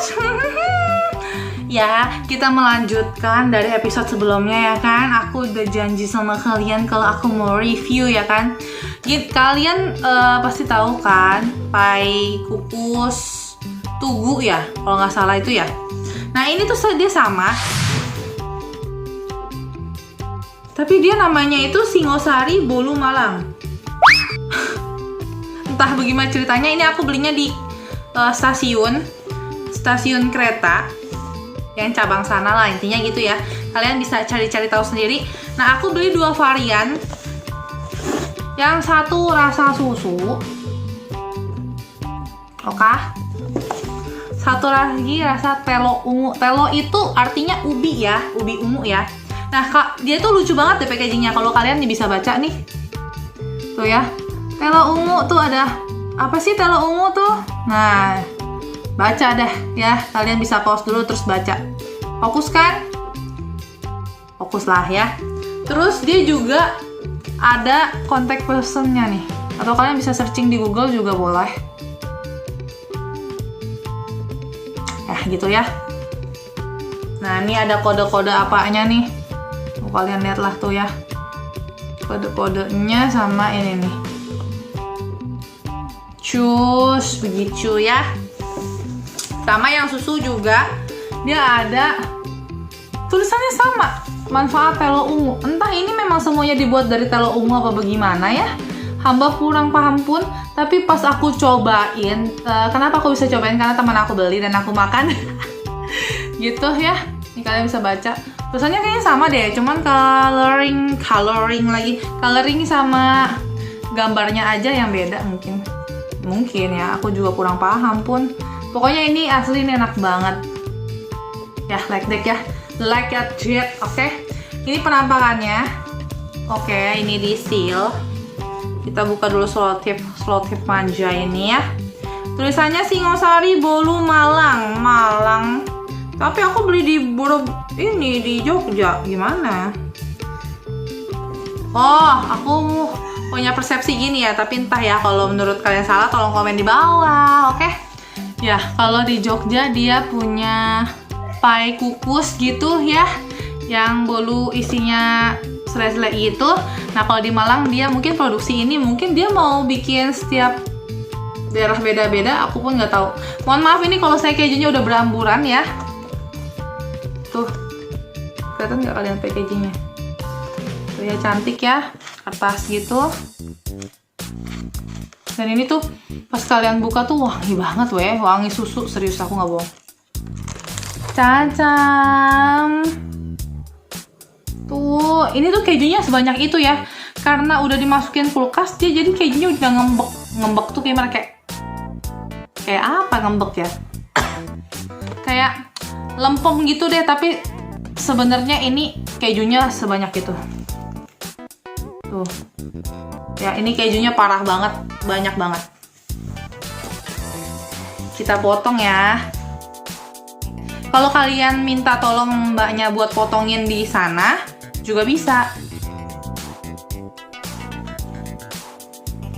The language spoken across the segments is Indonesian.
Cus. Ya, kita melanjutkan dari episode sebelumnya ya kan. Aku udah janji sama kalian kalau aku mau review ya kan. Kalian pasti tahu kan pai kukus tugu ya, kalau nggak salah itu ya. Nah ini tuh dia sama, tapi dia namanya itu Singosari Bolu Malang. Entah bagaimana ceritanya, ini aku belinya di stasiun kereta yang cabang sana lah, intinya gitu ya. Kalian bisa cari-cari tahu sendiri. Nah aku beli 2 varian. Yang satu rasa susu, oke. Satu lagi rasa telo ungu. Telo itu artinya ubi ya, ubi ungu ya. Nah dia tuh lucu banget deh packagingnya. Kalau kalian bisa baca nih, tuh ya. Telo ungu tuh ada apa sih telo ungu tuh? Nah, baca deh ya. Kalian bisa pause dulu terus baca. Fokus kan? Fokus lah ya. Terus dia juga ada contact personnya nih. Atau kalian bisa searching di Google juga boleh. Gitu ya. Nah, ini ada kode-kode apanya nih. Kalian lihat lah tuh ya. Kode-kodenya sama ini nih. Cus, begitu ya. Sama yang susu juga, dia ada tulisannya sama, manfaat telo ungu. Entah ini memang semuanya dibuat dari telo ungu apa bagaimana ya. Hamba kurang paham pun, tapi pas aku cobain, kenapa aku bisa cobain? Karena teman aku beli dan aku makan. Gitu ya. Ini kalian bisa baca. Tulisannya kayaknya sama deh, cuman coloring sama gambarnya aja yang beda mungkin. Mungkin ya, aku juga kurang paham pun. Pokoknya ini asli, ini enak banget. Ya, like that ya. Like that, oke. Ini penampakannya. Oke, ini di seal. Kita buka dulu slot tip manja ini ya. Tulisannya Singosari Bolu Malang. Tapi aku beli di di Jogja. Gimana? Oh, aku punya persepsi gini ya, tapi entah ya, kalau menurut kalian salah tolong komen di bawah, oke? Ya, kalau di Jogja dia punya pai kukus gitu ya, yang bolu isinya selai-selai gitu. Nah kalau di Malang dia mungkin produksi ini, mungkin dia mau bikin setiap daerah beda-beda, aku pun nggak tahu. Mohon maaf ini kalau saya kejunya udah beramburan ya. Tuh, kelihatan nggak kalian packagingnya? Tuh ya, cantik ya, kertas gitu. Dan ini tuh pas kalian buka tuh wangi banget weh, wangi susu, serius aku nggak bohong. Cacam. Tuh, ini tuh kejunya sebanyak itu ya. Karena udah dimasukin kulkas, dia jadi kejunya udah ngembek tuh gimana, kayak apa ngembek ya? Kayak lempeng gitu deh, tapi sebenarnya ini kejunya sebanyak itu. Tuh. Ya, ini kejunya parah banget, banyak banget. Kita potong ya. Kalau kalian minta tolong mbaknya buat potongin di sana, juga bisa.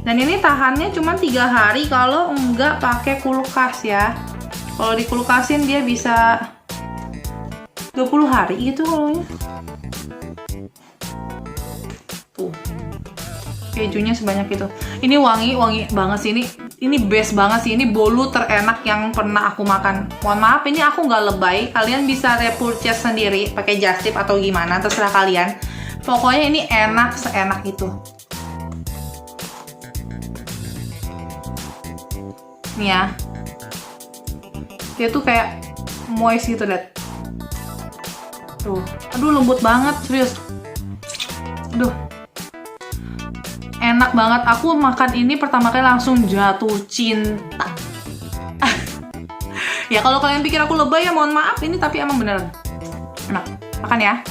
Dan ini tahannya cuma 3 hari kalau enggak pakai kulkas ya. Kalau dikulkasin dia bisa 20 hari gitu kalau tuh. Kejunya sebanyak itu. Ini wangi banget sih ini. Ini best banget sih. Ini bolu terenak yang pernah aku makan. Mohon maaf, ini aku nggak lebay. Kalian bisa repurchase sendiri pakai just tip atau gimana, terserah kalian. Pokoknya ini enak seenak itu. Nih ya. Dia tuh kayak moist gitu, lihat. Tuh. Aduh, lembut banget, serius. Aduh. Enak banget. Aku makan ini pertama kali langsung jatuh cinta. Ya kalau kalian pikir aku lebay ya mohon maaf, ini tapi emang beneran enak. Makan ya.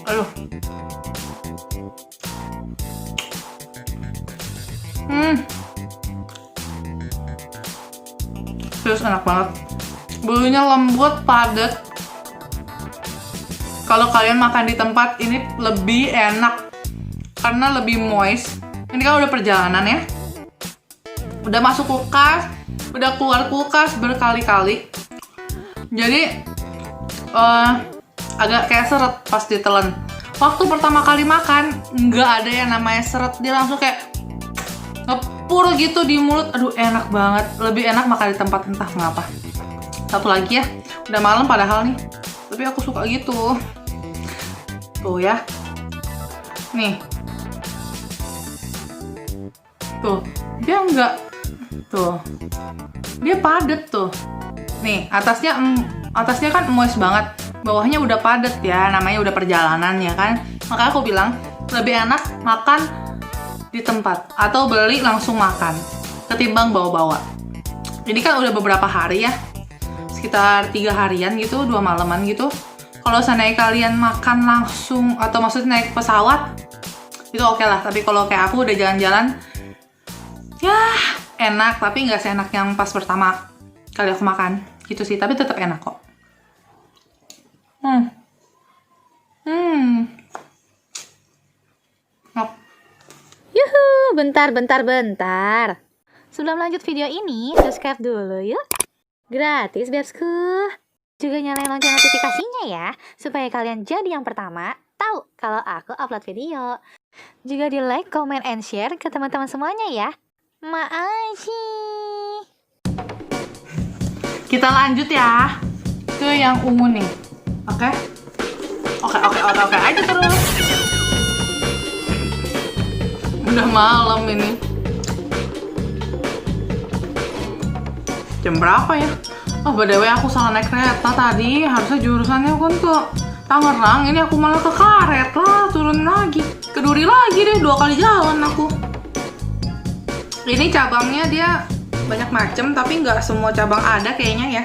Aduh. Terus enak banget. Bulunya lembut, padat. Kalau kalian makan di tempat ini lebih enak karena lebih moist. Ini kan udah perjalanan ya. Udah masuk kulkas, udah keluar kulkas berkali-kali. Jadi agak kayak seret pas ditelan. Waktu pertama kali makan nggak ada yang namanya seret, dia langsung kayak ngepur gitu di mulut. Aduh enak banget, lebih enak makan di tempat, entah mengapa. Satu lagi ya, udah malam padahal nih, tapi aku suka gitu. Tuh ya, nih, tuh dia enggak, tuh dia padet tuh. Nih atasnya kan moist banget, bawahnya udah padet ya, namanya udah perjalanan ya kan. Makanya aku bilang lebih enak makan di tempat atau beli langsung makan ketimbang bawa-bawa. Ini kan udah beberapa hari ya, sekitar 3 harian gitu, 2 malaman gitu. Kalau seandainya kalian makan langsung atau maksudnya naik pesawat itu oke lah, tapi kalau kayak aku udah jalan-jalan ya enak, tapi nggak seenak yang pas pertama kali aku makan gitu sih, tapi tetap enak kok. Yuhu, bentar. Sebelum lanjut video ini, subscribe dulu yuk. Gratis, Bebsku. Juga nyalain lonceng notifikasinya ya, supaya kalian jadi yang pertama tahu kalau aku upload video. Juga di like, comment, and share ke teman-teman semuanya ya. Makasih. Kita lanjut ya ke yang ungu nih. Oke aja terus. Udah malam ini. Jam berapa ya? Oh, BTW aku salah naik kereta tadi. Harusnya jurusannya kan ke Tangerang. Ini aku malah ke Karet lah. Turun lagi. Ke Duri lagi deh. 2 kali jalan aku. Ini cabangnya dia banyak macam, tapi nggak semua cabang ada kayaknya ya.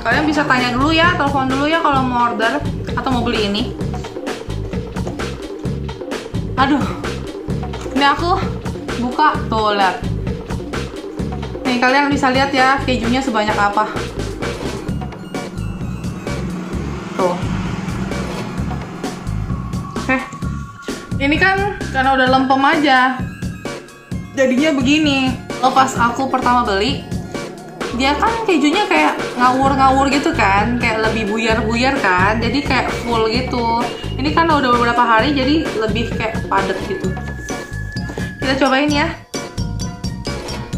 Kalian bisa tanya dulu ya, telepon dulu ya kalau mau order atau mau beli ini. Aduh, ini aku buka tuh, lihat. Nih kalian bisa lihat ya kejunya sebanyak apa. Tuh. Oke. Ini kan karena udah lempem aja, jadinya begini. Oh, pas aku pertama beli, dia kan kejunya kayak ngawur-ngawur gitu kan, kayak lebih buyar-buyar kan, jadi kayak full gitu. Ini kan udah beberapa hari jadi lebih kayak padat gitu. Kita cobain ya.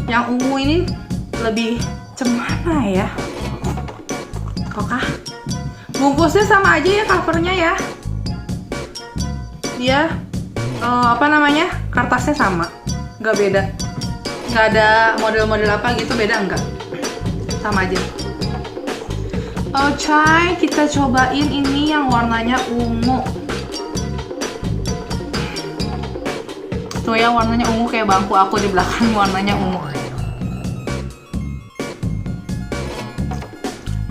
Yang ungu ini lebih cemana ya? Kokah? Bungkusnya sama aja ya, covernya ya. Dia kertasnya sama, nggak beda. Nggak ada model-model apa gitu, beda enggak, sama aja. Oke, kita cobain ini yang warnanya ungu. Tuh ya, warnanya ungu kayak bangku aku di belakang, warnanya ungu.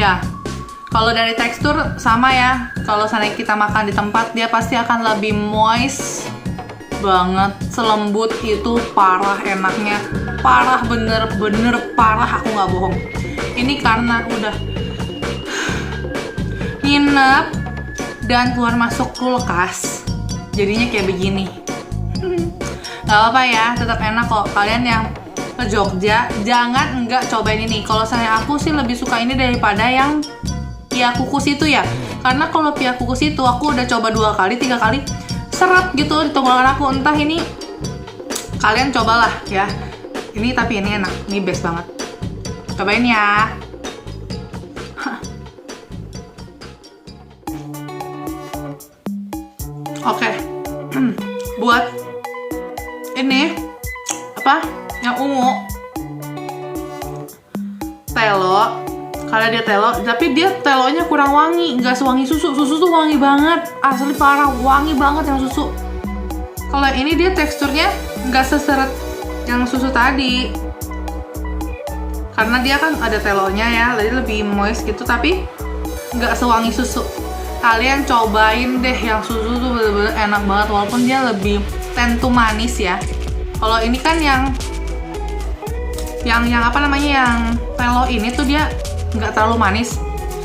Ya, kalau dari tekstur sama ya. Kalau misalnya kita makan di tempat, dia pasti akan lebih moist banget, selembut itu, parah enaknya. Parah, bener-bener parah, aku nggak bohong. Ini karena udah nginep dan keluar masuk kulkas, jadinya kayak begini. Gak apa-apa ya, tetap enak kok. Kalian yang ke Jogja, jangan nggak cobain ini. Kalau saya aku sih lebih suka ini daripada yang pia kukus itu ya. Karena kalau pia kukus itu aku udah coba 2 kali, 3 kali, seret gitu di tenggorokan aku. Entah ini, kalian cobalah ya. Ini tapi ini enak, ini best banget. Cobain ya. Oke. Buat ini apa? Yang ungu. Telo. Kalau dia telo, tapi dia telonya kurang wangi, nggak sewangi susu. Susu tuh wangi banget, asli parah, wangi banget yang susu. Kalau ini dia teksturnya nggak seseret yang susu tadi, karena dia kan ada telonya ya, jadi lebih moist gitu, tapi nggak sewangi susu. Kalian cobain deh, yang susu tuh bener-bener enak banget, walaupun dia lebih tend to manis ya. Kalau ini kan yang apa namanya, yang telo ini tuh dia nggak terlalu manis.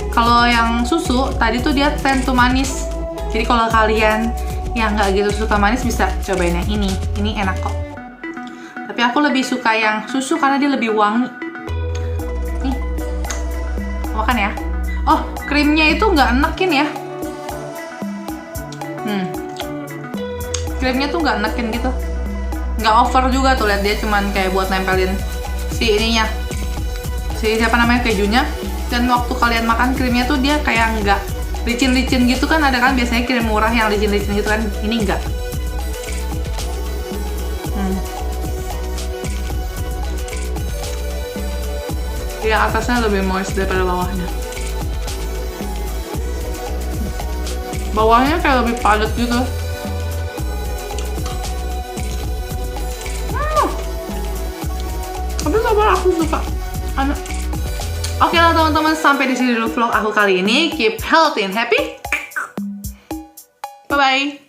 Kalau yang susu tadi tuh dia tend to manis. Jadi kalau kalian yang nggak gitu suka manis bisa cobain yang ini. Ini enak kok. Tapi aku lebih suka yang susu karena dia lebih wangi. Nih, makan ya. Oh, krimnya itu nggak enekin ya. Krimnya tuh nggak enekin gitu. Nggak over juga tuh, lihat dia cuman kayak buat nempelin si ininya. Si siapa namanya, kejunya. Dan waktu kalian makan krimnya tuh dia kayak nggak licin-licin gitu kan, ada kan biasanya krim murah yang licin-licin gitu kan, ini enggak. Yang atasnya lebih moist daripada bawahnya. Bawahnya kayak lebih padat gitu. Tapi sabar, aku suka. Oke lah teman-teman, sampai di sini dulu vlog aku kali ini. Keep healthy and happy. Bye-bye.